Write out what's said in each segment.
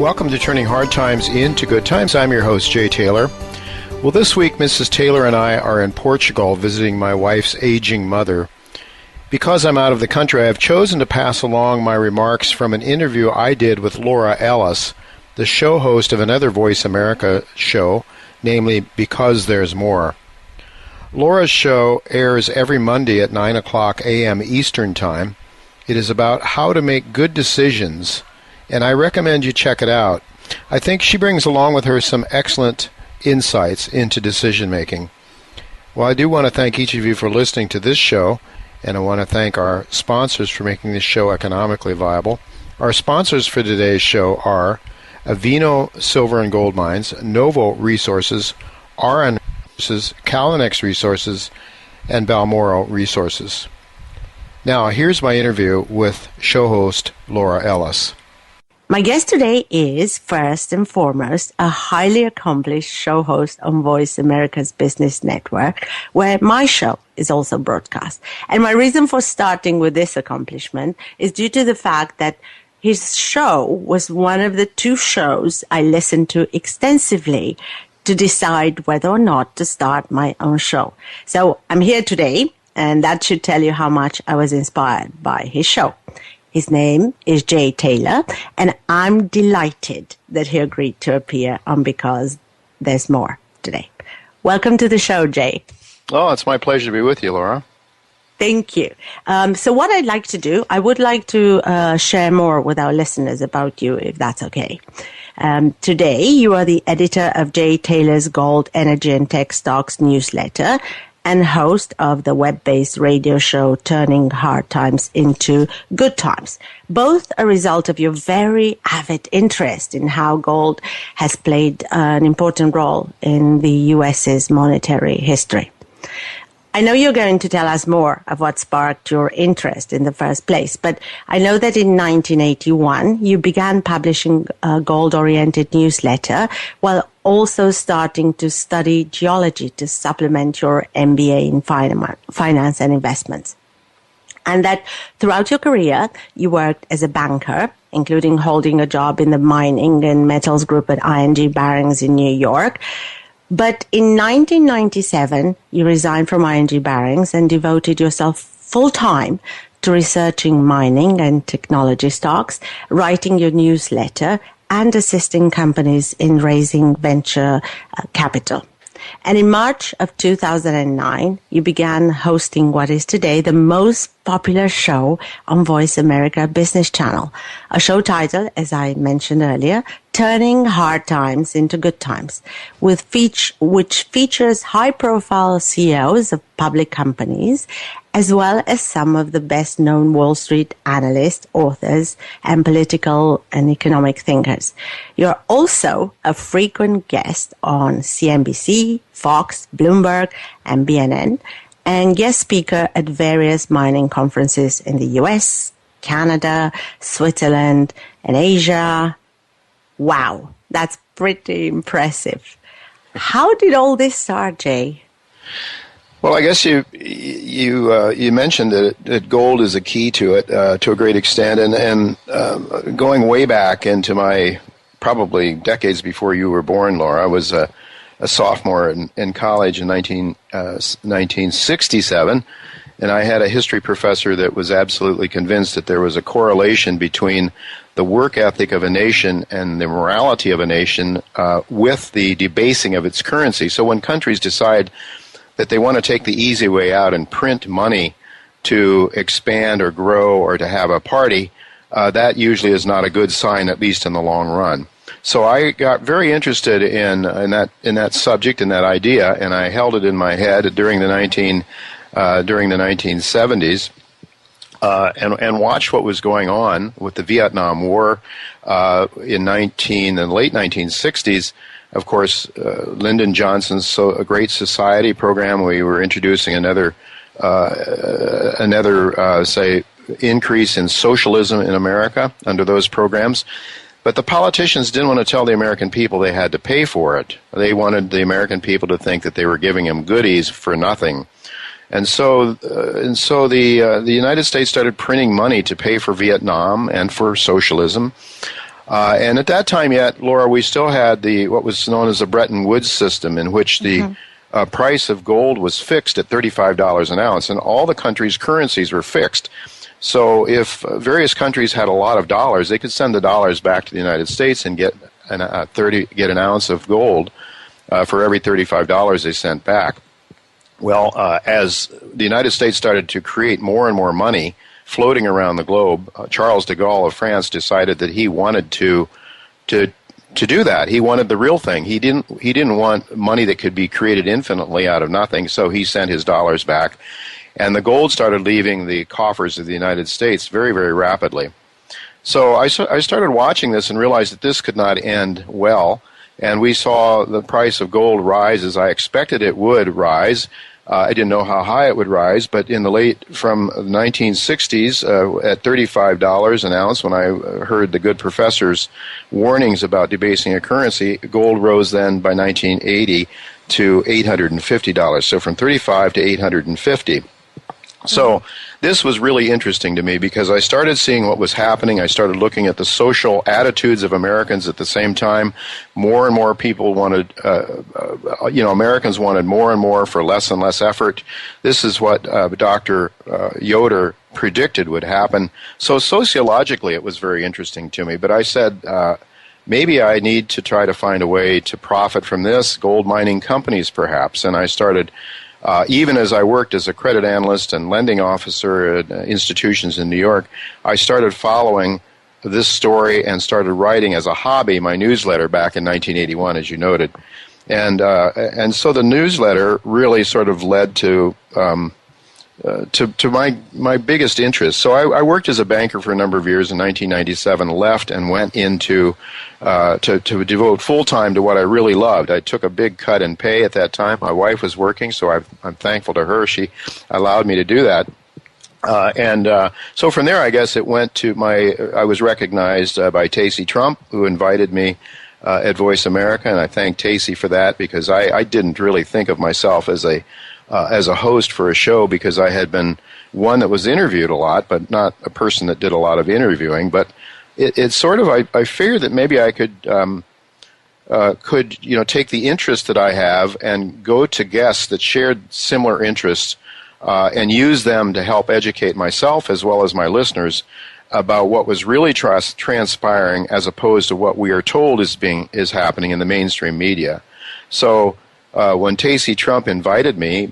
Welcome to Turning Hard Times into Good Times. I'm your host, Jay Taylor. Well, this week, Mrs. Taylor and I are in Portugal visiting my wife's aging mother. Because I'm out of the country, I have chosen to pass along my remarks from an interview I did with Laura Ellis, the show host of another Voice America show, namely Because There's More. Laura's show airs every Monday at 9 o'clock a.m. Eastern Time. It is about how to make good decisions, and I recommend you check it out. I think she brings along with her some excellent insights into decision-making. Well, I do want to thank each of you for listening to this show, and I want to thank our sponsors for making this show economically viable. Our sponsors for today's show are Avino Silver and Gold Mines, Novo Resources, RN Resources, Calinex Resources, and Balmoral Resources. Now, here's my interview with show host Laura Ellis. My guest today is, first and foremost, a highly accomplished show host on Voice America's Business Network, where my show is also broadcast. And my reason for starting with this accomplishment is due to the fact that his show was one of the two shows I listened to extensively to decide whether or not to start my own show. So I'm here today, and that should tell you how much I was inspired by his show. His name is Jay Taylor, and I'm delighted that he agreed to appear on Because There's More today. Welcome to the show, Jay. Oh, it's my pleasure to be with you, Laura. Thank you. So what I'd like to do, I would like to share more with our listeners about you, if that's okay. Today, you are the editor of Jay Taylor's Gold, Energy, and Tech Stocks newsletter, and host of the web-based radio show Turning Hard Times into Good Times, both a result of your very avid interest in how gold has played an important role in the U.S.'s monetary history. I know you're going to tell us more of what sparked your interest in the first place, but I know that in 1981 you began publishing a gold-oriented newsletter while also starting to study geology to supplement your MBA in finance and investments. And that throughout your career, you worked as a banker, including holding a job in the mining and metals group at ING Barings in New York. But in 1997, you resigned from ING Barings and devoted yourself full-time to researching mining and technology stocks, writing your newsletter, and assisting companies in raising venture capital. And in March of 2009, you began hosting what is today the most popular show on Voice America Business Channel, a show titled, as I mentioned earlier, Turning Hard Times into Good Times, which features high-profile CEOs of public companies, as well as some of the best-known Wall Street analysts, authors, and political and economic thinkers. You're also a frequent guest on CNBC, Fox, Bloomberg, and BNN, and guest speaker at various mining conferences in the US, Canada, Switzerland, and Asia. Wow, that's pretty impressive. How did all this start, Jay? Well, I guess you mentioned that gold is a key to it to a great extent, and going way back into my probably decades before you were born, Laura, I was a sophomore in college in 1967, and I had a history professor that was absolutely convinced that there was a correlation between the work ethic of a nation and the morality of a nation with the debasing of its currency. So when countries decide that they want to take the easy way out and print money to expand or grow or to have a party, that usually is not a good sign, at least in the long run. So I got very interested in that subject and that idea, and I held it in my head during the 1970s, and watched what was going on with the Vietnam War in the late 1960s. Of course, Lyndon Johnson's A Great Society program. We were introducing another increase in socialism in America under those programs. But the politicians didn't want to tell the American people they had to pay for it. They wanted the American people to think that they were giving them goodies for nothing. And so the United States started printing money to pay for Vietnam and for socialism. And at that time yet, Laura, we still had what was known as the Bretton Woods system, in which the price of gold was fixed at $35 an ounce, and all the countries' currencies were fixed. So if various countries had a lot of dollars, they could send the dollars back to the United States and get an ounce of gold for every $35 they sent back. Well, as the United States started to create more and more money floating around the globe, Charles de Gaulle of France decided that he wanted to do that. He wanted the real thing. He didn't want money that could be created infinitely out of nothing, so he sent his dollars back. And the gold started leaving the coffers of the United States very, very rapidly. So I started watching this and realized that this could not end well. And we saw the price of gold rise as I expected it would rise. I didn't know how high it would rise, but from the 1960s at $35 an ounce, when I heard the good professor's warnings about debasing a currency, gold rose then by 1980 to $850. So from 35 to 850. So this was really interesting to me because I started seeing what was happening. I started looking at the social attitudes of Americans at the same time. More and more people wanted, Americans wanted more and more for less and less effort. This is what Dr. Yoder predicted would happen. So sociologically, it was very interesting to me. But I said, maybe I need to try to find a way to profit from this, gold mining companies perhaps. And I started... even as I worked as a credit analyst and lending officer at institutions in New York, I started following this story and started writing as a hobby my newsletter back in 1981, as you noted. And so the newsletter really sort of led to my biggest interest. So I worked as a banker for a number of years. In 1997, left and went into to devote full time to what I really loved. I took a big cut in pay at that time. My wife was working, so I'm thankful to her. She allowed me to do that. So from there, I guess it went to I was recognized by Tacy Trump, who invited me at Voice America, and I thank Tacy for that because I didn't really think of myself as a host for a show because I had been one that was interviewed a lot, but not a person that did a lot of interviewing. But it's sort of I figured that maybe I could take the interest that I have and go to guests that shared similar interests and use them to help educate myself as well as my listeners about what was really transpiring as opposed to what we are told is happening in the mainstream media. So when Tacy Trump invited me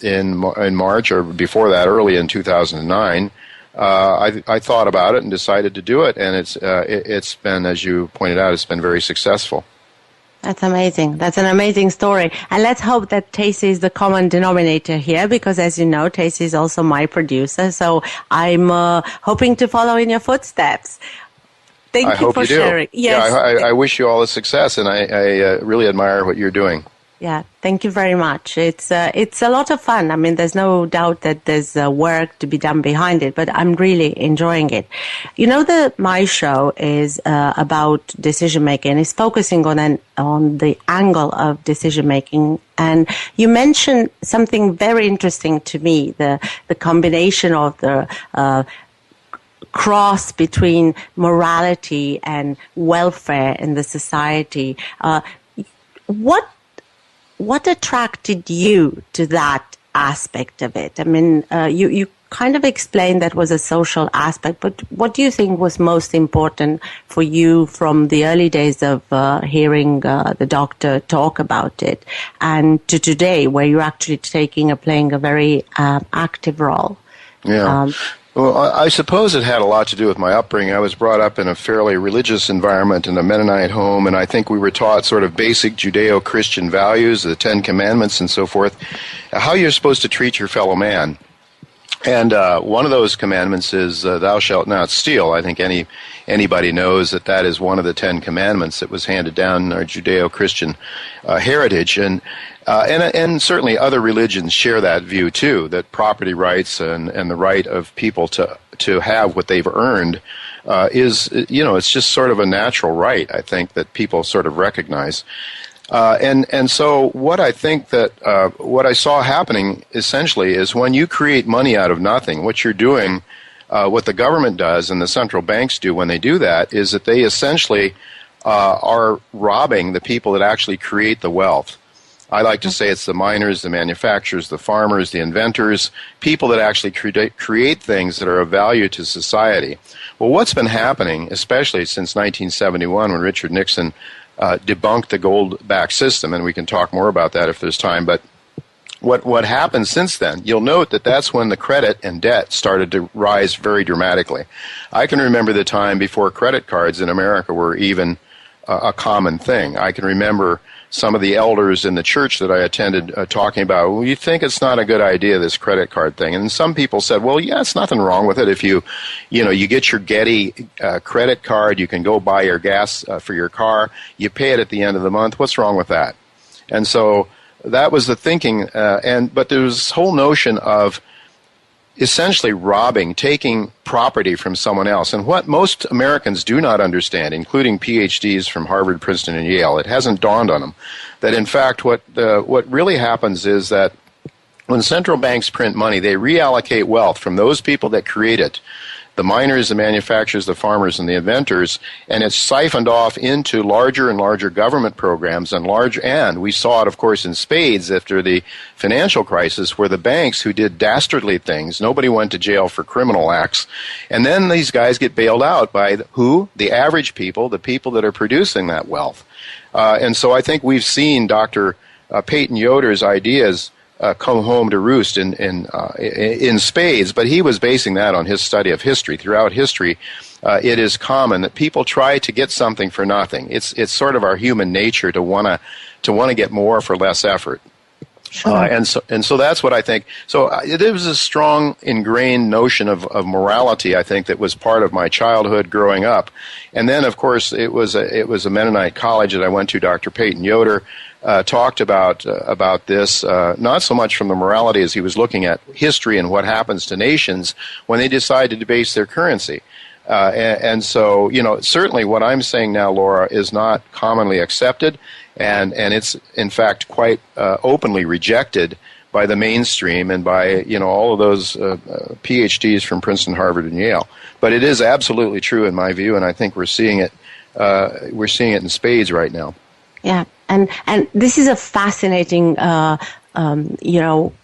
in March or before that, early in 2009, I thought about it and decided to do it, and it's been, as you pointed out, it's been very successful. That's amazing. That's an amazing story. And let's hope that Tacy is the common denominator here because, as you know, Tacy is also my producer. So I'm hoping to follow in your footsteps. Thank you for sharing. Yes. Yeah, I wish you all the success, and I really admire what you're doing. Yeah, thank you very much. It's a lot of fun. I mean, there's no doubt that there's work to be done behind it, but I'm really enjoying it. You know, my show is about decision making. It's focusing on the angle of decision making. And you mentioned something very interesting to me: the combination of the cross between morality and welfare in the society. What attracted you to that aspect of it? I mean, you kind of explained that was a social aspect, but what do you think was most important for you from the early days of hearing the doctor talk about it and to today, where you're actually playing a very active role? Yeah. Well, I suppose it had a lot to do with my upbringing. I was brought up in a fairly religious environment in a Mennonite home, and I think we were taught sort of basic Judeo-Christian values, the Ten Commandments and so forth, how you're supposed to treat your fellow man. And one of those commandments is thou shalt not steal. I think anybody knows that is one of the Ten Commandments that was handed down in our Judeo-Christian heritage. And certainly other religions share that view too, that property rights and the right of people to have what they've earned is, it's just sort of a natural right, I think, that people sort of recognize. And so what I think that what I saw happening essentially is when you create money out of nothing, what you're doing what the government does and the central banks do when they do that is that they essentially are robbing the people that actually create the wealth. I like to say it's the miners, the manufacturers, the farmers, the inventors, people that actually create things that are of value to society. Well, what's been happening, especially since 1971 when Richard Nixon debunked the gold-backed system, and we can talk more about that if there's time, but what happened since then, you'll note that that's when the credit and debt started to rise very dramatically. I can remember the time before credit cards in America were even a common thing. I can remember some of the elders in the church that I attended talking about, well, you think it's not a good idea, this credit card thing. And some people said, well, yeah, it's nothing wrong with it. If you get your Getty credit card, you can go buy your gas for your car, you pay it at the end of the month. What's wrong with that? And so that was the thinking. But there was this whole notion of essentially robbing, taking property from someone else. And what most Americans do not understand, including PhDs from Harvard, Princeton, and Yale, it hasn't dawned on them, that in fact what really happens is that when central banks print money, they reallocate wealth from those people that create it, the miners, the manufacturers, the farmers, and the inventors, and it's siphoned off into larger and larger government programs and we saw it, of course, in spades after the financial crisis, where the banks who did dastardly things, nobody went to jail for criminal acts, and then these guys get bailed out by who? The average people, the people that are producing that wealth. And so I think we've seen Dr. Peyton Yoder's ideas come home to roost in spades, but he was basing that on his study of history. Throughout history, it is common that people try to get something for nothing. It's sort of our human nature to want to get more for less effort. Sure. And so that's what I think. So there was a strong ingrained notion of morality, I think, that was part of my childhood growing up. And then, of course, it was a Mennonite college that I went to. Dr. Peyton Yoder talked about this, not so much from the morality as he was looking at history and what happens to nations when they decide to debase their currency. And so, certainly what I'm saying now, Laura, is not commonly accepted, and it's, in fact, quite openly rejected by the mainstream and by, all of those PhDs from Princeton, Harvard, and Yale. But it is absolutely true in my view, and I think we're seeing it in spades right now. Yeah, and this is a fascinating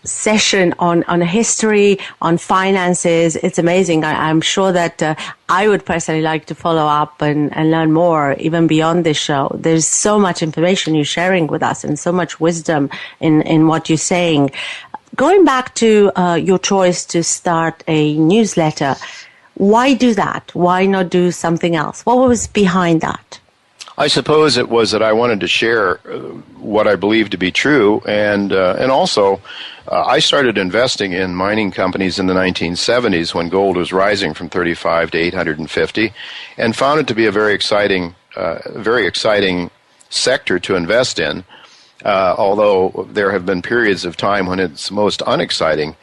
session on history, on finances. It's amazing. I'm sure that I would personally like to follow up and learn more, even beyond this show. There's so much information you're sharing with us and so much wisdom in what you're saying. Going back to your choice to start a newsletter, why do that? Why not do something else? What was behind that? I suppose it was that I wanted to share what I believe to be true, and also I started investing in mining companies in the 1970s when gold was rising from 35 to 850, and found it to be a very exciting sector to invest in. Although there have been periods of time when it's most unexciting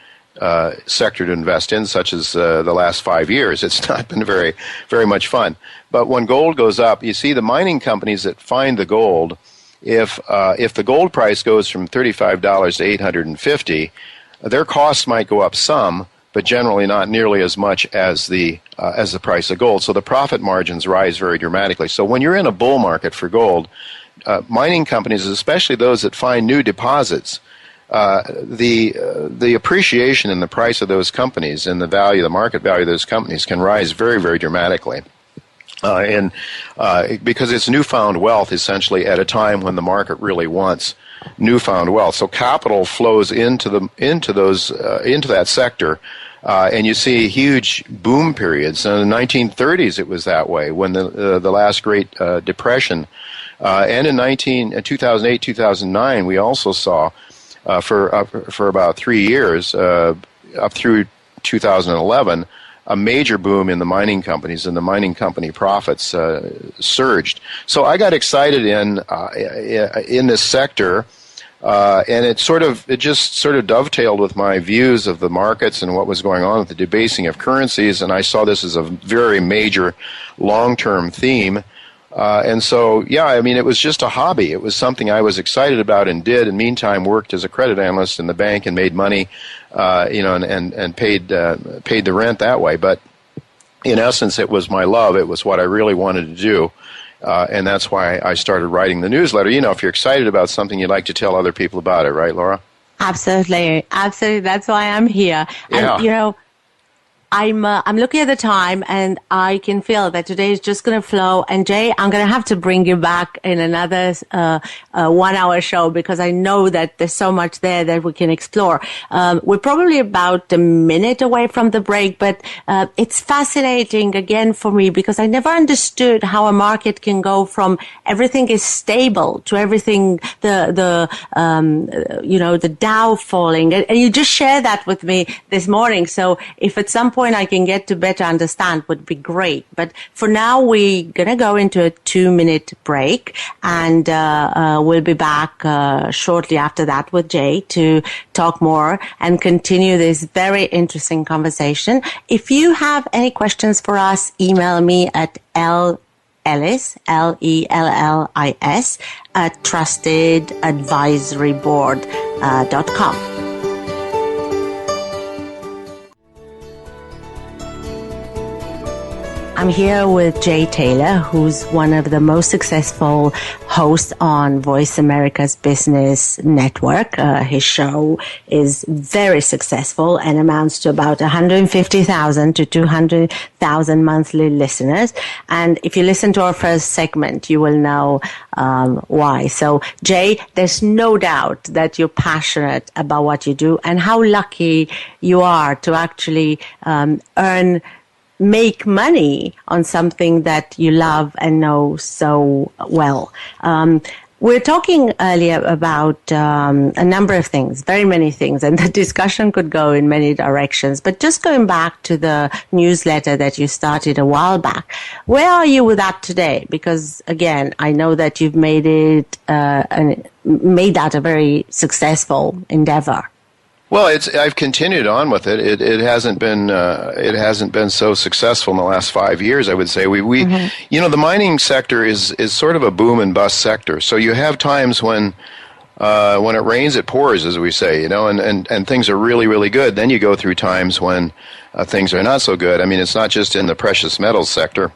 sector to invest in, such as the last 5 years. It's not been very, very much fun. But when gold goes up, you see the mining companies that find the gold, if the gold price goes from $35 to $850, their costs might go up some, but generally not nearly as much as the price of gold. So the profit margins rise very dramatically. So when you're in a bull market for gold, mining companies, especially those that find new deposits, the appreciation in the price of those companies and the market value of those companies can rise very, very dramatically. Because it's newfound wealth essentially at a time when the market really wants newfound wealth. So capital flows into that sector, and you see huge boom periods. In the 1930s, it was that way when the last Great Depression, and in 2008, 2009, we also saw for about 3 years up through 2011. A major boom in the mining companies, and the mining company profits surged. So I got excited in this sector, and it just sort of dovetailed with my views of the markets and what was going on with the debasing of currencies, and I saw this as a very major long-term theme. And so, it was just a hobby. It was something I was excited about and did, and meantime worked as a credit analyst in the bank and made money, and paid the rent that way. But in essence, it was my love. It was what I really wanted to do. And that's why I started writing the newsletter. You know, if you're excited about something, you'd like to tell other people about it, right, Laura? Absolutely. Absolutely. That's why I'm here. Yeah. And, you know, I'm looking at the time and I can feel that today is just going to flow. And Jay, I'm going to have to bring you back in another 1 hour show because I know that there's so much there that we can explore. We're probably about a minute away from the break, but it's fascinating again for me because I never understood how a market can go from everything is stable to everything the Dow falling. And you just shared that with me this morning. So if at some point I can get to better understand would be great. But for now, we're going to go into a 2-minute break and we'll be back shortly after that with Jay to talk more and continue this very interesting conversation. If you have any questions for us, email me at Ellis, Lellis, at trustedadvisoryboard.com. I'm here with Jay Taylor, who's one of the most successful hosts on Voice America's Business Network. His show is very successful and amounts to about 150,000 to 200,000 monthly listeners. And if you listen to our first segment, you will know why. So, Jay, there's no doubt that you're passionate about what you do and how lucky you are to actually make money on something that you love and know so well. We're talking earlier about a number of things, very many things, and the discussion could go in many directions. But just going back to the newsletter that you started a while back, where are you with that today? Because, again, I know that you've made that a very successful endeavor. Well, I've continued on with it. It hasn't been so successful in the last 5 years. I would say Mm-hmm. You know, the mining sector is sort of a boom and bust sector. So you have times when it rains, it pours, as we say. You know, and things are really, really good. Then you go through times when things are not so good. I mean, it's not just in the precious metals sector.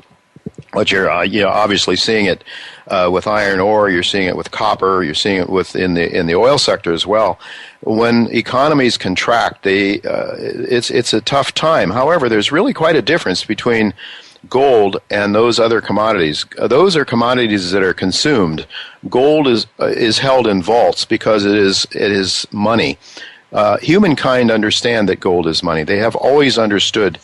But you're obviously seeing it with iron ore. You're seeing it with copper. You're seeing it in the oil sector as well. When economies contract, it's a tough time. However, there's really quite a difference between gold and those other commodities. Those are commodities that are consumed. Gold is held in vaults because it is money. Humankind understand that gold is money. They have always understood.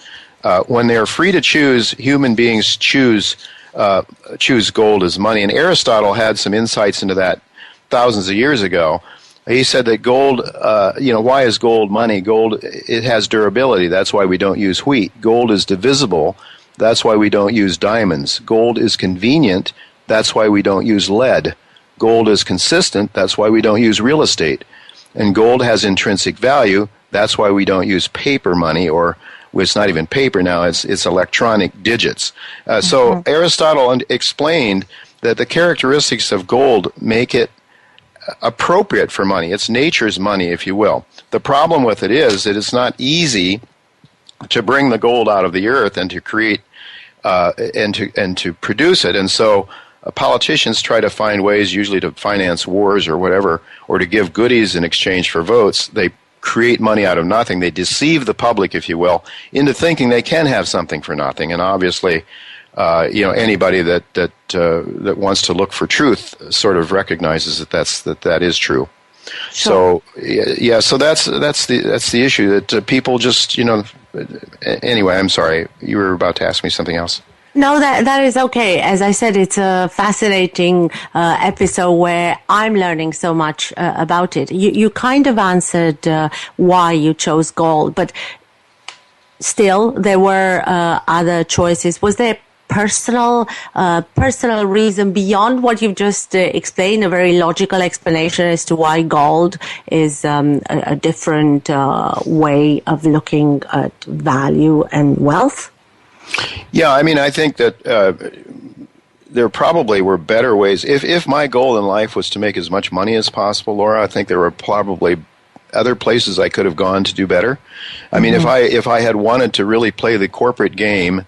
When they are free to choose, human beings choose gold as money. And Aristotle had some insights into that thousands of years ago. He said that gold, why is gold money? Gold, it has durability. That's why we don't use wheat. Gold is divisible. That's why we don't use diamonds. Gold is convenient. That's why we don't use lead. Gold is consistent. That's why we don't use real estate. And gold has intrinsic value. That's why we don't use paper money, or it's not even paper now. It's electronic digits. So Aristotle explained that the characteristics of gold make it appropriate for money. It's nature's money, if you will. The problem with it is that it's not easy to bring the gold out of the earth and to create and to produce it. And so politicians try to find ways, usually to finance wars or whatever, or to give goodies in exchange for votes. They create money out of nothing. They deceive the public, if you will, into thinking they can have something for nothing. And obviously, anybody that wants to look for truth sort of recognizes that is true. Sure. So yeah, so that's the issue, that people just Anyway, I'm sorry. You were about to ask me something else. No, that is okay. As I said, it's a fascinating episode where I'm learning so much about it. You kind of answered why you chose gold, but still there were other choices. Was there personal reason beyond what you've just explained, a very logical explanation as to why gold is a different way of looking at value and wealth? Yeah, I mean, I think that there probably were better ways. If my goal in life was to make as much money as possible, Laura, I think there were probably other places I could have gone to do better. I mean, if I had wanted to really play the corporate game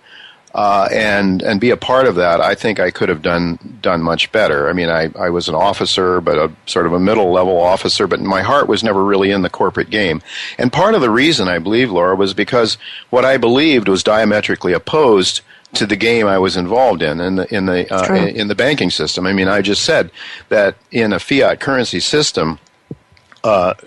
and be a part of that, I think I could have done much better. I mean, I was an officer, but a sort of a middle-level officer, but my heart was never really in the corporate game. And part of the reason, I believe, Laura, was because what I believed was diametrically opposed to the game I was involved in the banking system. I mean, I just said that in a fiat currency system,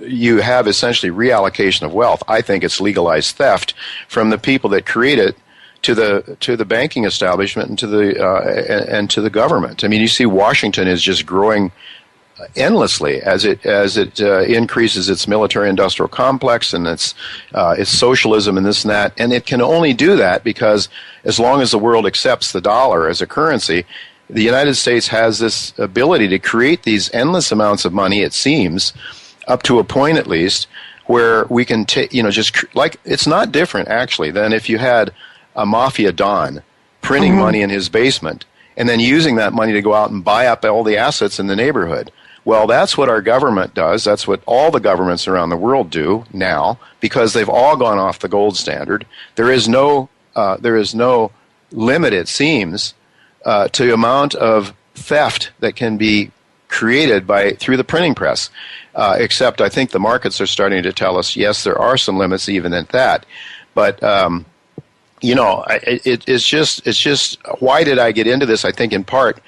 you have essentially reallocation of wealth. I think it's legalized theft from the people that create it to the banking establishment and to the government. I mean, you see Washington is just growing endlessly as it increases its military-industrial complex and its socialism and this and that. And it can only do that because as long as the world accepts the dollar as a currency, the United States has this ability to create these endless amounts of money, it seems, up to a point at least, where we can it's not different actually than if you had a mafia don printing money in his basement and then using that money to go out and buy up all the assets in the neighborhood. Well, that's what our government does. That's what all the governments around the world do now because they've all gone off the gold standard. There is no limit, it seems, to the amount of theft that can be created through the printing press. Except I think the markets are starting to tell us, yes, there are some limits even at that. But it's just why did I get into this? I think in part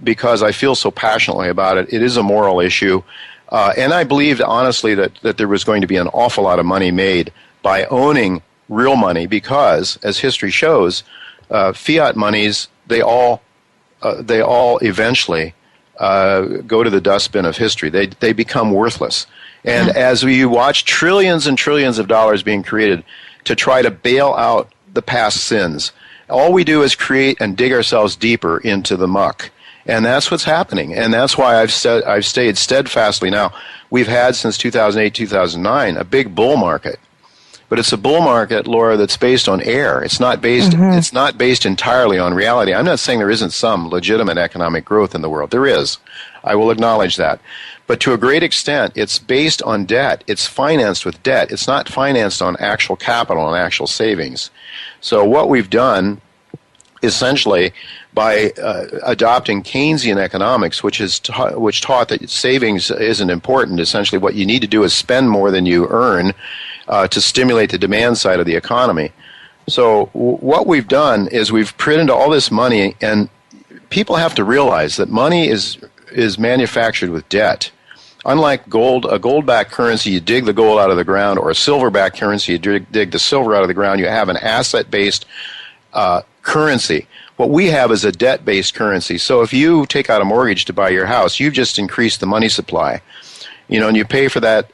because I feel so passionately about it. It is a moral issue, and I believed honestly that there was going to be an awful lot of money made by owning real money because, as history shows, fiat monies they all eventually go to the dustbin of history. They become worthless, and as we watch trillions and trillions of dollars being created to try to bail out the past sins, all we do is create and dig ourselves deeper into the muck. And that's what's happening. And that's why I've stayed steadfastly. Now, we've had since 2008, 2009, a big bull market. But it's a bull market, Laura, that's based on air. It's not based It's not based entirely on reality. I'm not saying there isn't some legitimate economic growth in the world. There is. I will acknowledge that. But to a great extent, it's based on debt. It's financed with debt. It's not financed on actual capital and actual savings. So what we've done, essentially, by adopting Keynesian economics, which taught that savings isn't important. Essentially, what you need to do is spend more than you earn to stimulate the demand side of the economy. So what we've done is we've printed all this money, and people have to realize that money is manufactured with debt. Unlike gold, a gold-backed currency, you dig the gold out of the ground, or a silver-backed currency, you dig the silver out of the ground. You have an asset-based currency. What we have is a debt-based currency. So if you take out a mortgage to buy your house, you've just increased the money supply. And you pay for that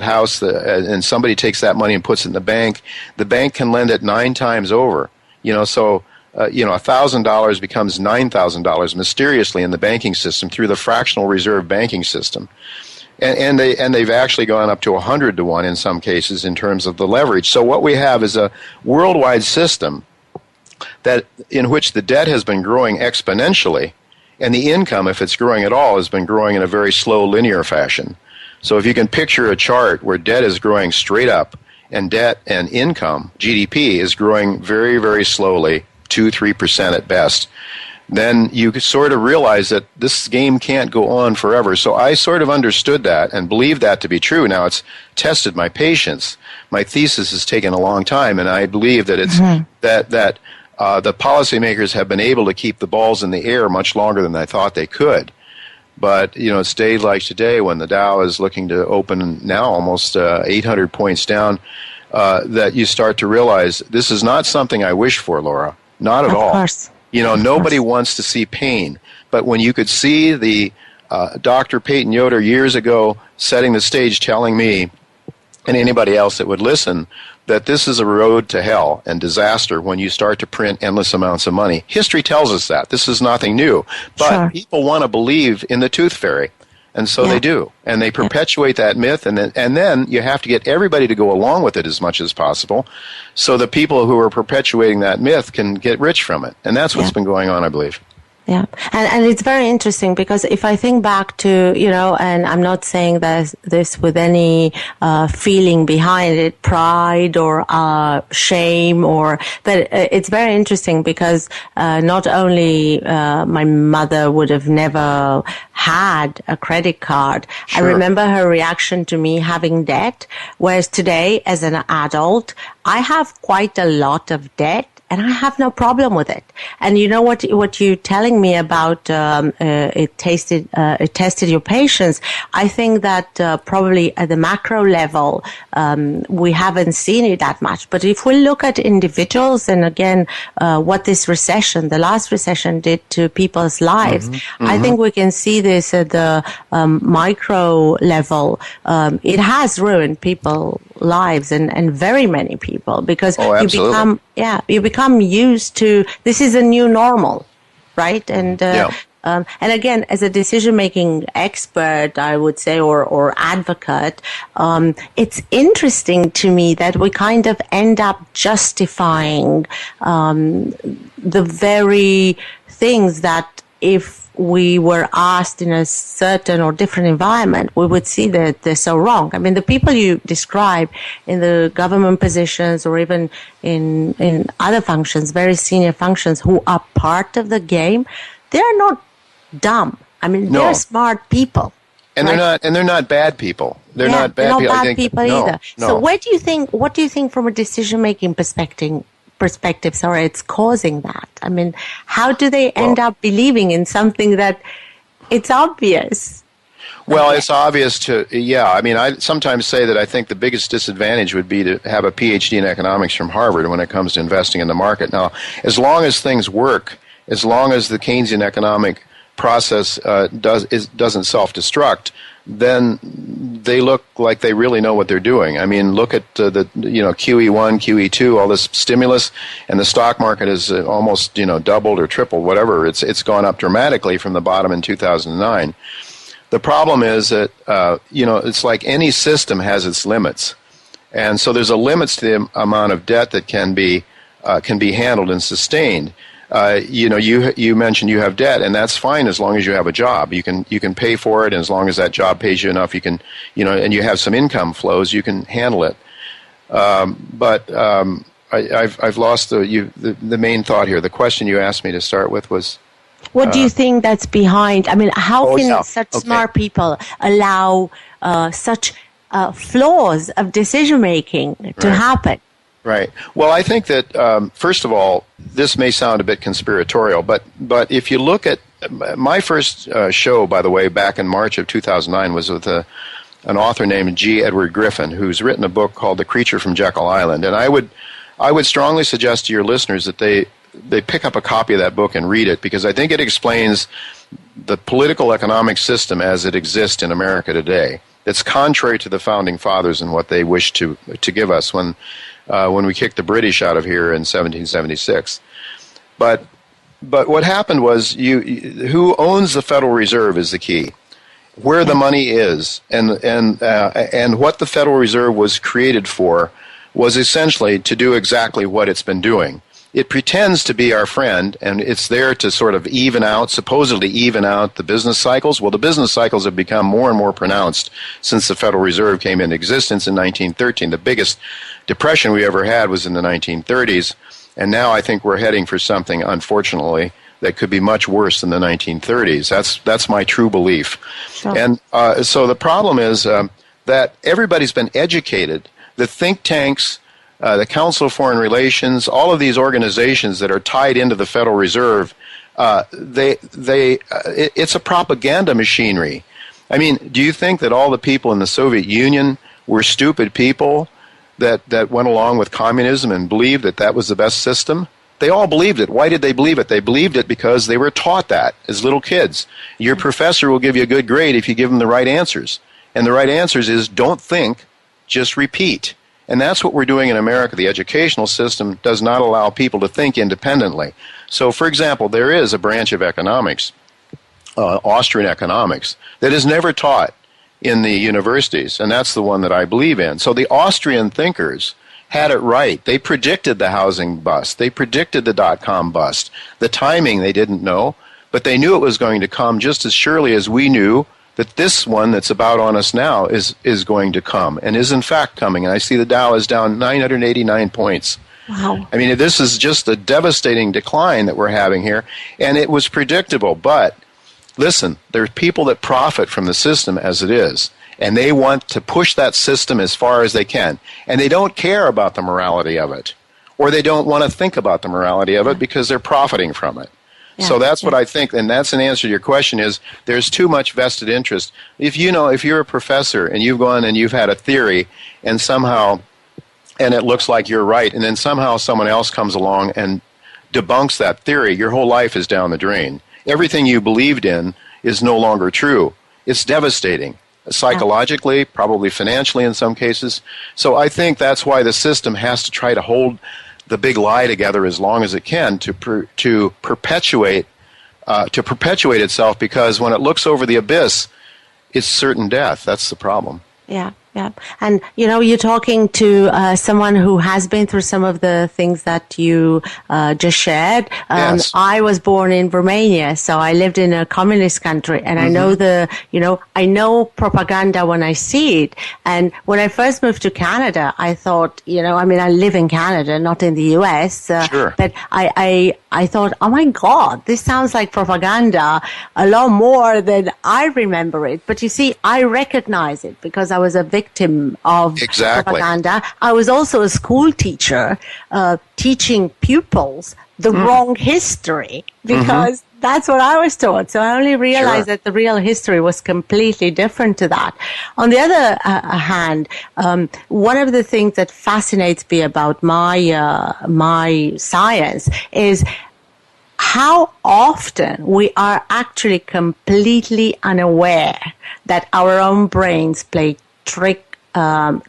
house, and somebody takes that money and puts it in the bank can lend it 9 times over. So $1,000 becomes $9,000 mysteriously in the banking system through the fractional reserve banking system. And they've actually gone up to 100 to 1 in some cases in terms of the leverage. So what we have is a worldwide system in which the debt has been growing exponentially, and the income, if it's growing at all, has been growing in a very slow linear fashion. So if you can picture a chart where debt is growing straight up and debt and income, GDP, is growing very, very slowly, 2-3% at best, then you sort of realize that this game can't go on forever. So I sort of understood that and believed that to be true. Now it's tested my patience. My thesis has taken a long time, and I believe that it's that the policymakers have been able to keep the balls in the air much longer than I thought they could. But, it's days like today when the Dow is looking to open now almost 800 points down, that you start to realize this is not something I wish for, Laura. Not at all. Of course. Nobody wants to see pain. But when you could see the Dr. Peyton Yoder years ago setting the stage telling me and anybody else that would listen that this is a road to hell and disaster when you start to print endless amounts of money. History tells us that. This is nothing new. But people want to believe in the tooth fairy, and so they do. And they perpetuate that myth, and then you have to get everybody to go along with it as much as possible so the people who are perpetuating that myth can get rich from it. And that's what's been going on, I believe. Yeah. And it's very interesting because if I think back to, and I'm not saying this with any feeling behind it, pride or shame but it's very interesting because not only my mother would have never had a credit card. Sure. I remember her reaction to me having debt, whereas today as an adult, I have quite a lot of debt. And I have no problem with it. And you know what you're telling me about, it tested your patience. I think that, probably at the macro level, we haven't seen it that much. But if we look at individuals and again, what this recession, the last recession did to people's lives, I think we can see this at the, micro level. It has ruined people's lives and very many people because you become used to, this is a new normal, right? And again, as a decision-making expert, I would say, or advocate, it's interesting to me that we kind of end up justifying the very things that if we were asked in a certain or different environment, we would see that they're so wrong. I mean, the people you describe in the government positions or even in other functions, very senior functions who are part of the game, they're not dumb. I mean, they're smart people. And right? they're not bad people. They're not bad people. Bad people either. No. So what do you think from a decision-making perspective, it's causing that? I mean, how do they end up believing in something that it's obvious? Well, it's obvious I mean, I sometimes say that I think the biggest disadvantage would be to have a PhD in economics from Harvard when it comes to investing in the market. Now, as long as things work, as long as the Keynesian economic process doesn't self-destruct, then they look like they really know what they're doing. I mean, look at the QE1, QE2, all this stimulus, and the stock market has almost doubled or tripled, whatever. It's gone up dramatically from the bottom in 2009. The problem is that it's like any system has its limits, and so there's a limit to the amount of debt that can be handled and sustained. You mentioned you have debt, and that's fine as long as you have a job. You can pay for it, and as long as that job pays you enough, you can, and you have some income flows, you can handle it. But I've lost the main thought here. The question you asked me to start with was, what do you think that's behind? I mean, how can such smart people allow such flaws of decision making to happen? Right. Well, I think that, first of all, this may sound a bit conspiratorial, but if you look at my first show, by the way, back in March of 2009, was with an author named G. Edward Griffin, who's written a book called The Creature from Jekyll Island. And I would strongly suggest to your listeners that they pick up a copy of that book and read it, because I think it explains the political economic system as it exists in America today. It's contrary to the Founding Fathers and what they wished to give us when we kicked the British out of here in 1776. But what happened was, who owns the Federal Reserve is the key. Where the money is, and what the Federal Reserve was created for was essentially to do exactly what it's been doing. It pretends to be our friend, and it's there to sort of supposedly even out the business cycles. Well, the business cycles have become more and more pronounced since the Federal Reserve came into existence in 1913. The biggest depression we ever had was in the 1930s, and now I think we're heading for something, unfortunately, that could be much worse than the 1930s. That's my true belief. Sure. And so the problem is that everybody's been educated. The think tanks, the Council of Foreign Relations, all of these organizations that are tied into the Federal Reserve, it's a propaganda machinery. I mean, do you think that all the people in the Soviet Union were stupid people that went along with communism and believed that was the best system? They all believed it. Why did they believe it? They believed it because they were taught that as little kids. Your professor will give you a good grade if you give them the right answers. And the right answers is don't think, just repeat. And that's what we're doing in America. The educational system does not allow people to think independently. So, for example, there is a branch of economics, Austrian economics, that is never taught in the universities, and that's the one that I believe in. So the Austrian thinkers had it right. They predicted the housing bust. They predicted the dot-com bust. The timing they didn't know, But they knew it was going to come just as surely as we knew that this one that's about on us now is going to come and is in fact coming. And I see the Dow is down 989 points. Wow. I mean, this is just a devastating decline that we're having here, and it was predictable. But listen, there's people that profit from the system as it is, and they want to push that system as far as they can, and they don't care about the morality of it, or they don't want to think about the morality of it because they're profiting from it. Yeah, so that's what I think, and that's an answer to your question is there's too much vested interest. If you're a professor and you've gone and you've had a theory and somehow, and it looks like you're right, and then somehow someone else comes along and debunks that theory, your whole life is down the drain. Everything you believed in is no longer true. It's devastating, psychologically, probably financially in some cases. So I think that's why the system has to try to hold the big lie together as long as it can to perpetuate itself, because when it looks over the abyss, it's certain death. That's the problem. Yeah. Yeah. And, you're talking to someone who has been through some of the things that you just shared. Yes. I was born in Romania, so I lived in a communist country, and I know I know propaganda when I see it. And when I first moved to Canada, I thought, I live in Canada, not in the US. Sure. But I thought, oh my God, this sounds like propaganda a lot more than I remember it. But you see, I recognize it because I was a victim of propaganda. I was also a school teacher teaching pupils the wrong history because that's what I was taught. So I only realized that the real history was completely different to that. On the other hand, one of the things that fascinates me about my science is how often we are actually completely unaware that our own brains play tricks on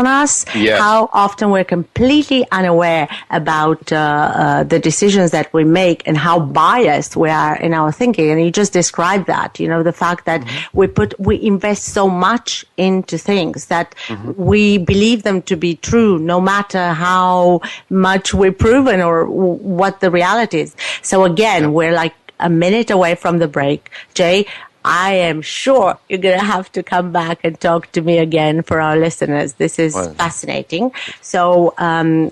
us. Yes. How often we're completely unaware about the decisions that we make and how biased we are in our thinking. And you just described that, the fact that we invest so much into things that we believe them to be true, no matter how much we're proven or what the reality is. So again, we're like a minute away from the break. Jay, I am sure you're going to have to come back and talk to me again for our listeners. This is fascinating. So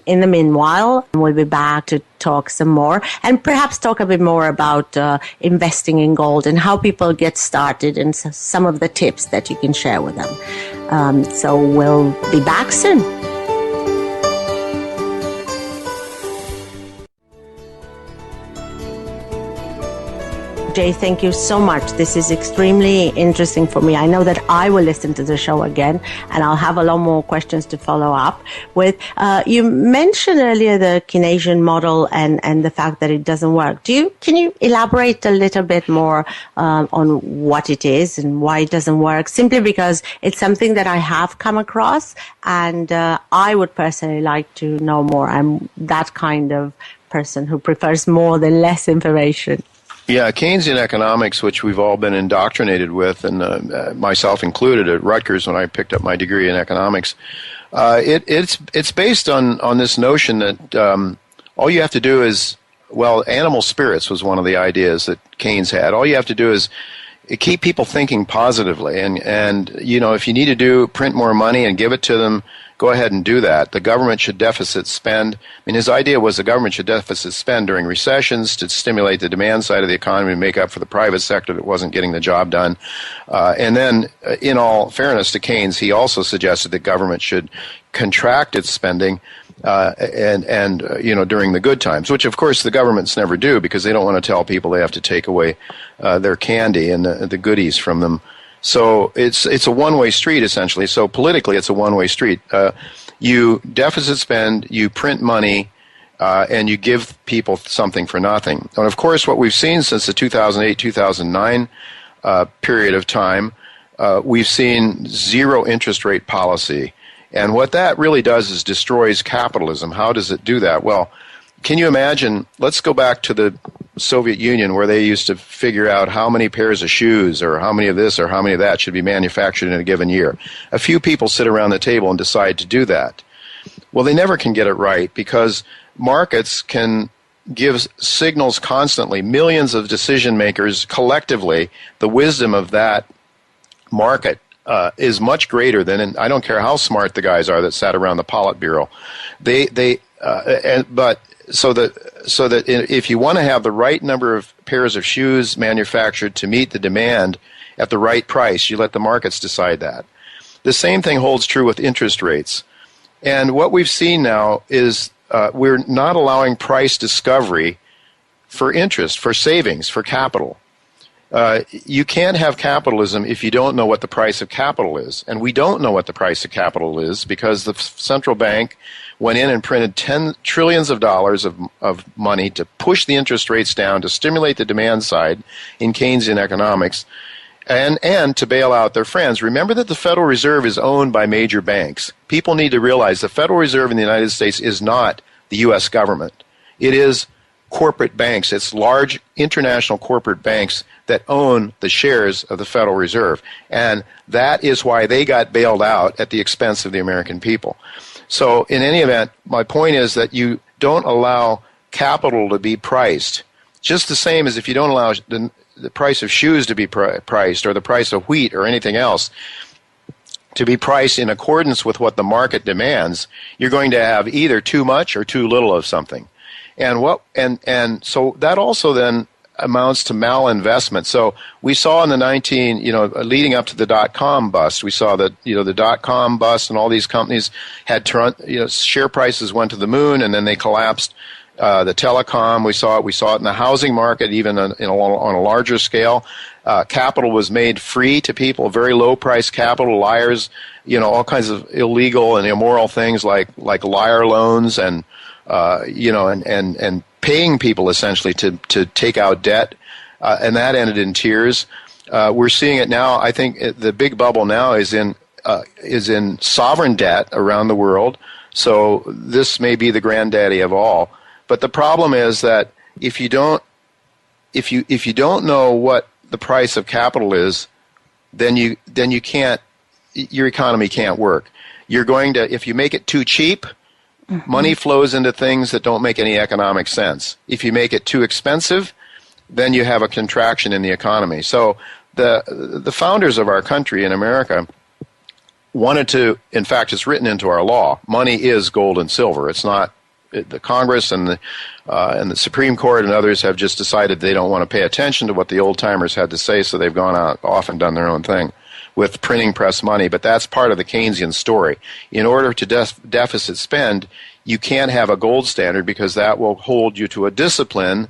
in the meanwhile, we'll be back to talk some more and perhaps talk a bit more about investing in gold and how people get started and some of the tips that you can share with them. So we'll be back soon. Jay, thank you so much. This is extremely interesting for me. I know that I will listen to the show again, and I'll have a lot more questions to follow up with. You mentioned earlier the Keynesian model and the fact that it doesn't work. Can you elaborate a little bit more on what it is and why it doesn't work? Simply because it's something that I have come across, and I would personally like to know more. I'm that kind of person who prefers more than less information. Yeah, Keynesian economics, which we've all been indoctrinated with, and myself included at Rutgers when I picked up my degree in economics, it's based on this notion that all you have to do is, animal spirits was one of the ideas that Keynes had. All you have to do is keep people thinking positively, and if you need to print more money and give it to them, go ahead and do that. The government should deficit spend. His idea was the government should deficit spend during recessions to stimulate the demand side of the economy and make up for the private sector that wasn't getting the job done. And then, in all fairness to Keynes, he also suggested that government should contract its spending and during the good times, which of course the governments never do because they don't want to tell people they have to take away their candy and the goodies from them. So it's a one-way street, essentially. So politically, it's a one-way street. You deficit spend, you print money, and you give people something for nothing. And of course, what we've seen since the 2008-2009 period of time, we've seen zero interest rate policy. And what that really does is destroys capitalism. How does it do that? Well, can you imagine, let's go back to the Soviet Union where they used to figure out how many pairs of shoes or how many of this or how many of that should be manufactured in a given year. A few people sit around the table and decide to do that. Well, they never can get it right because markets can gives signals constantly, millions of decision makers collectively, the wisdom of that market is much greater than, I don't care how smart the guys are that sat around the Politburo. So that if you want to have the right number of pairs of shoes manufactured to meet the demand at the right price, you let the markets decide that. The same thing holds true with interest rates. And what we've seen now is we're not allowing price discovery for interest, for savings, for capital. You can't have capitalism if you don't know what the price of capital is. And we don't know what the price of capital is because the central bank went in and printed $10 trillion of money to push the interest rates down, to stimulate the demand side in Keynesian economics, and to bail out their friends. Remember that the Federal Reserve is owned by major banks. People need to realize the Federal Reserve in the United States is not the U.S. government. It is corporate banks. It's large international corporate banks that own the shares of the Federal Reserve. And that is why they got bailed out at the expense of the American people. So in any event, my point is that you don't allow capital to be priced, just the same as if you don't allow the price of shoes to be priced, or the price of wheat or anything else to be priced in accordance with what the market demands. You're going to have either too much or too little of something. And so that also then amounts to malinvestment. So we saw in the leading up to the dot-com bust, we saw that, the dot-com bust and all these companies had share prices went to the moon and then they collapsed. The telecom, we saw it in the housing market, even on a larger scale. Capital was made free to people, very low price capital, liars, all kinds of illegal and immoral things like liar loans and paying people essentially to take out debt, and that ended in tears. We're seeing it now. I think the big bubble now is in sovereign debt around the world. So this may be the granddaddy of all. But the problem is that if you don't know what the price of capital is, then you can't, your economy can't work. You're going to, if you make it too cheap, money flows into things that don't make any economic sense. If you make it too expensive, then you have a contraction in the economy. So the founders of our country in America wanted to, in fact, it's written into our law, money is gold and silver. It's not, the Congress and the Supreme Court and others have just decided they don't want to pay attention to what the old-timers had to say, so they've gone out off and done their own thing with printing press money. But that's part of the Keynesian story. In order to deficit spend, you can't have a gold standard because that will hold you to a discipline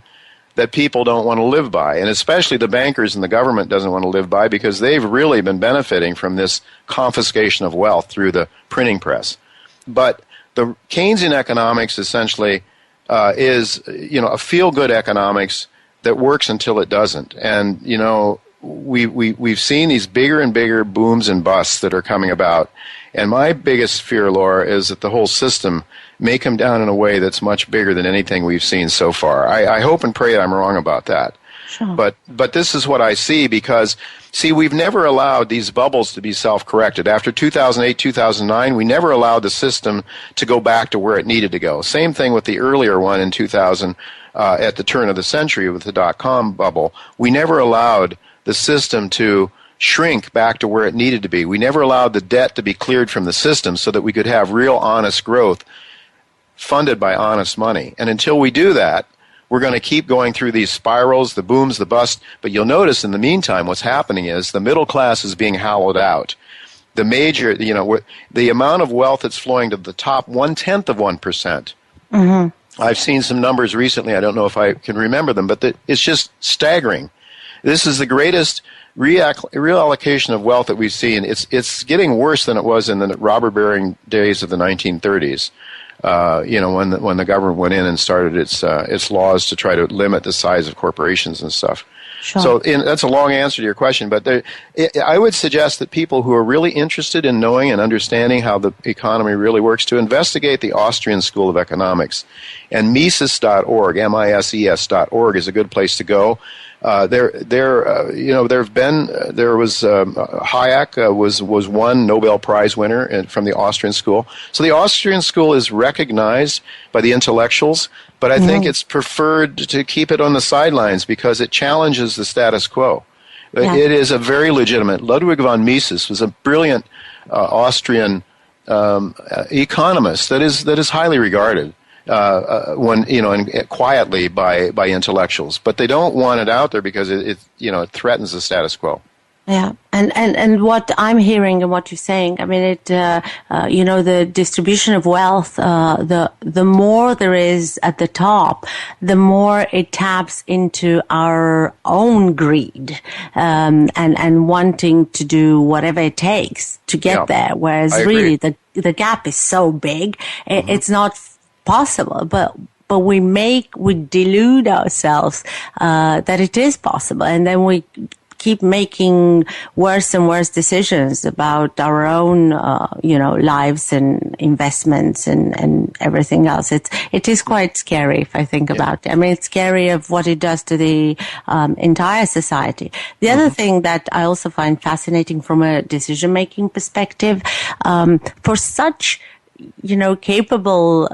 that people don't want to live by, and especially the bankers and the government doesn't want to live by because they've really been benefiting from this confiscation of wealth through the printing press. But the Keynesian economics essentially is, a feel-good economics that works until it doesn't. And, we've seen these bigger and bigger booms and busts that are coming about. And my biggest fear, Laura, is that the whole system may come down in a way that's much bigger than anything we've seen so far. I hope and pray I'm wrong about that. Sure. But this is what I see because, we've never allowed these bubbles to be self-corrected. After 2008, 2009, we never allowed the system to go back to where it needed to go. Same thing with the earlier one in 2000 at the turn of the century with the dot-com bubble. We never allowed the system to shrink back to where it needed to be. We never allowed the debt to be cleared from the system so that we could have real honest growth funded by honest money. And until we do that, we're going to keep going through these spirals, the booms, the busts. But you'll notice in the meantime what's happening is the middle class is being hollowed out. The major, the amount of wealth that's flowing to the top 1/10 of 1%. Mm-hmm. I've seen some numbers recently. I don't know if I can remember them, but it's just staggering. This is the greatest reallocation of wealth that we've seen. It's getting worse than it was in the robber baron days of the 1930s. When the government went in and started its laws to try to limit the size of corporations and stuff. Sure. So that's a long answer to your question, but I would suggest that people who are really interested in knowing and understanding how the economy really works to investigate the Austrian School of Economics. And Mises.org, Mises.org is a good place to go. Hayek was one Nobel Prize winner from the Austrian school. So the Austrian school is recognized by the intellectuals, but I think it's preferred to keep it on the sidelines because it challenges the status quo. Yeah. It is a very legitimate. Ludwig von Mises was a brilliant Austrian economist that is highly regarded quietly by intellectuals, but they don't want it out there because it threatens the status quo. Yeah, and what I'm hearing and what you're saying, I mean, the distribution of wealth, the more there is at the top, the more it taps into our own greed, and wanting to do whatever it takes to get there. Whereas really the gap is so big, it's not possible, but we delude ourselves, that it is possible, and then we keep making worse and worse decisions about our own, lives and investments and everything else. It is quite scary if I think about it. I mean, it's scary of what it does to the entire society. The other thing that I also find fascinating from a decision-making perspective, for such, capable,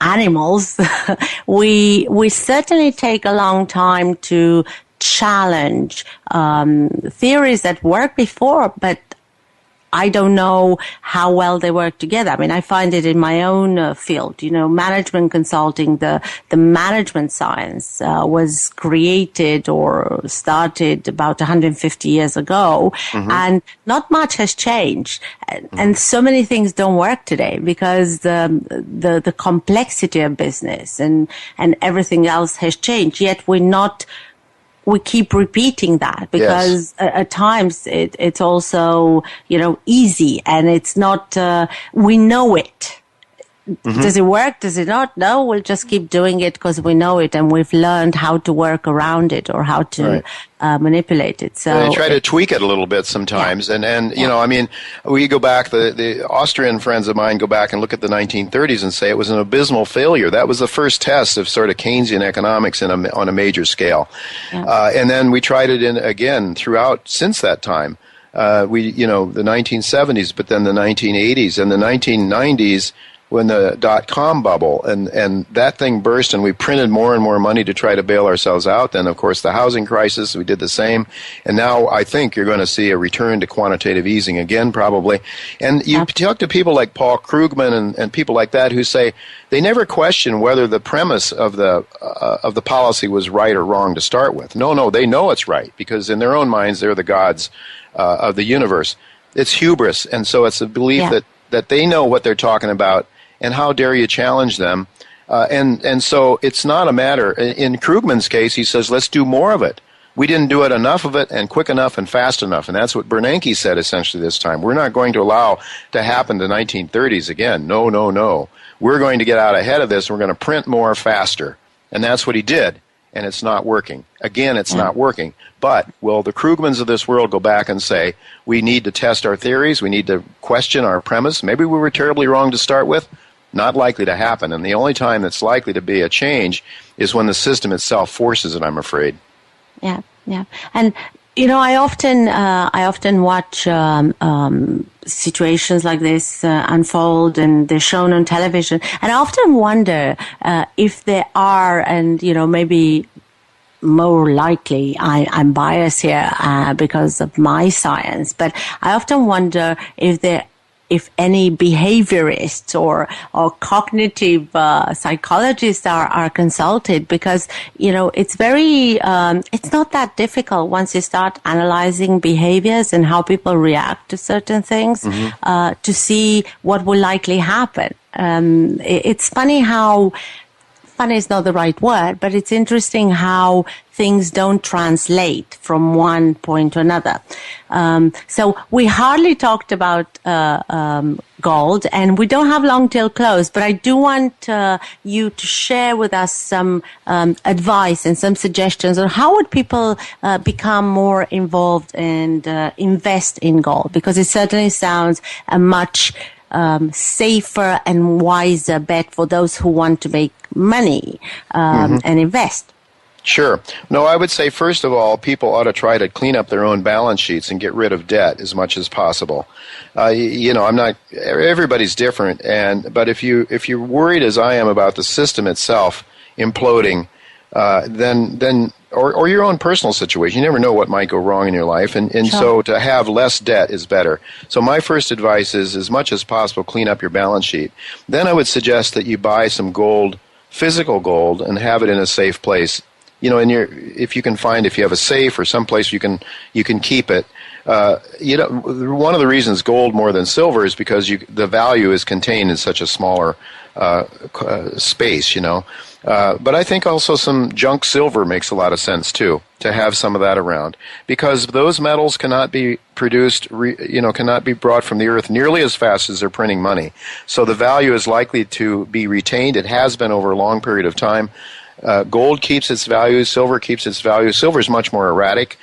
animals, we certainly take a long time to challenge theories that worked before, but I don't know how well they work together. I mean, I find it in my own field, management consulting, the management science was created or started about 150 years ago, and not much has changed. And so many things don't work today because the complexity of business and everything else has changed, yet we keep repeating that because at times it's also, easy, and it's not, we know it. Does it work? Does it not? No, we'll just keep doing it because we know it and we've learned how to work around it or how to manipulate it. So they try to tweak it a little bit sometimes. And we go back, the Austrian friends of mine go back and look at the 1930s and say it was an abysmal failure. That was the first test of sort of Keynesian economics on a major scale. And then we tried it again throughout since that time. The 1970s, but then the 1980s and the 1990s, when the dot-com bubble and that thing burst and we printed more and more money to try to bail ourselves out. Then, of course, the housing crisis, we did the same. And now I think you're going to see a return to quantitative easing again, probably. And you talk to people like Paul Krugman and people like that who say they never question whether the premise of the policy was right or wrong to start with. No, they know it's right because in their own minds, they're the gods of the universe. It's hubris. And so it's a belief that they know what they're talking about. And how dare you challenge them? And so it's not a matter. In Krugman's case, he says, let's do more of it. We didn't do it enough of it and quick enough and fast enough. And that's what Bernanke said essentially this time. We're not going to allow to happen the 1930s again. No. We're going to get out ahead of this. We're going to print more faster. And that's what he did. And it's not working. Again, it's not working. But will the Krugmans of this world go back and say, we need to test our theories, we need to question our premise? Maybe we were terribly wrong to start with. Not likely to happen. And the only time that's likely to be a change is when the system itself forces it, I'm afraid. Yeah. And, I often watch situations like this unfold, and they're shown on television. And I often wonder if there are, and, maybe more likely, I'm biased here because of my science, but I often wonder if any behaviorists or cognitive psychologists are consulted, because it's very it's not that difficult once you start analyzing behaviors and how people react to certain things to see what will likely happen. It's funny how funny is not the right word, but it's interesting how things don't translate from one point to another. So we hardly talked about gold, and we don't have long till close, but I do want you to share with us some advice and some suggestions on how would people become more involved and invest in gold, because it certainly sounds a much safer and wiser bet for those who want to make money and invest. Sure. No, I would say, first of all, people ought to try to clean up their own balance sheets and get rid of debt as much as possible. I'm not, everybody's different, but if you're worried as I am about the system itself imploding, then or your own personal situation, you never know what might go wrong in your life, and Sure. so to have less debt is better. So my first advice is, as much as possible, clean up your balance sheet. Then I would suggest that you buy some gold, physical gold, and have it in a safe place. If you have a safe or someplace you can keep it. One of the reasons gold more than silver is because the value is contained in such a smaller space. But I think also some junk silver makes a lot of sense too, to have some of that around, because those metals cannot be produced, cannot be brought from the earth nearly as fast as they're printing money. So the value is likely to be retained. It has been over a long period of time. Gold keeps its value, silver keeps its value. Silver is much more erratic.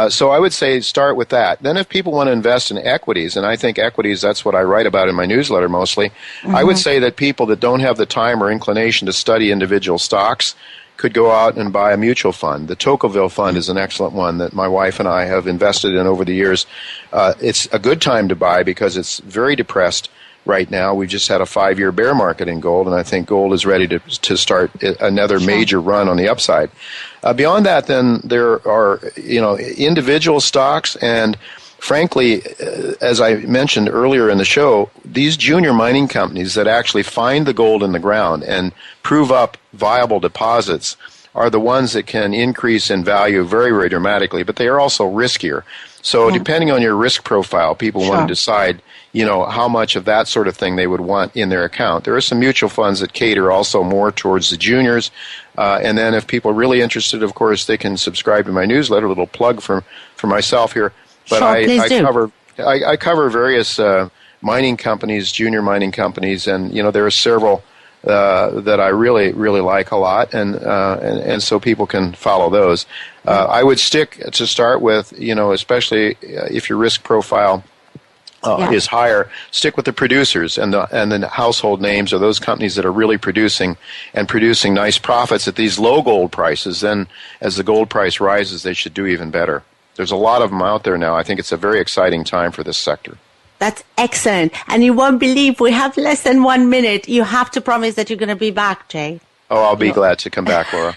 So I would say start with that. Then if people want to invest in equities, and I think equities, that's what I write about in my newsletter mostly, I would say that people that don't have the time or inclination to study individual stocks could go out and buy a mutual fund. The Tocqueville Fund is an excellent one that my wife and I have invested in over the years. It's a good time to buy because it's very depressed right now. We've just had a 5-year bear market in gold, and I think gold is ready to start another major run on the upside. Beyond that, then, there are individual stocks, and frankly, as I mentioned earlier in the show, these junior mining companies that actually find the gold in the ground and prove up viable deposits are the ones that can increase in value very, very dramatically, but they are also riskier. So depending on your risk profile, people want to decide, how much of that sort of thing they would want in their account. There are some mutual funds that cater also more towards the juniors. And then if people are really interested, of course, they can subscribe to my newsletter, a little plug for myself here. But I cover various mining companies, junior mining companies, and, there are several that I really, really like a lot, and so people can follow those. I would stick to start with, especially if your risk profile is higher, stick with the producers and the household names, or those companies that are really producing nice profits at these low gold prices. Then as the gold price rises, they should do even better. There's a lot of them out there now. I think it's a very exciting time for this sector. That's excellent. And you won't believe we have less than 1 minute. You have to promise that you're going to be back, Jay. Oh, I'll be glad to come back, Laura.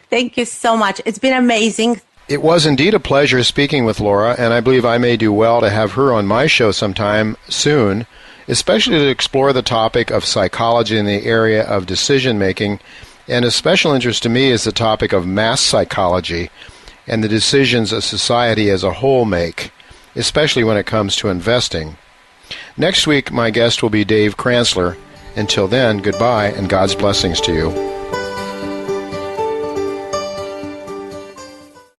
Thank you so much. It's been amazing. It was indeed a pleasure speaking with Laura, and I believe I may do well to have her on my show sometime soon, especially to explore the topic of psychology in the area of decision-making. And of special interest to me is the topic of mass psychology and the decisions a society as a whole make, especially when it comes to investing. Next week, my guest will be Dave Kranzler. Until then, goodbye and God's blessings to you.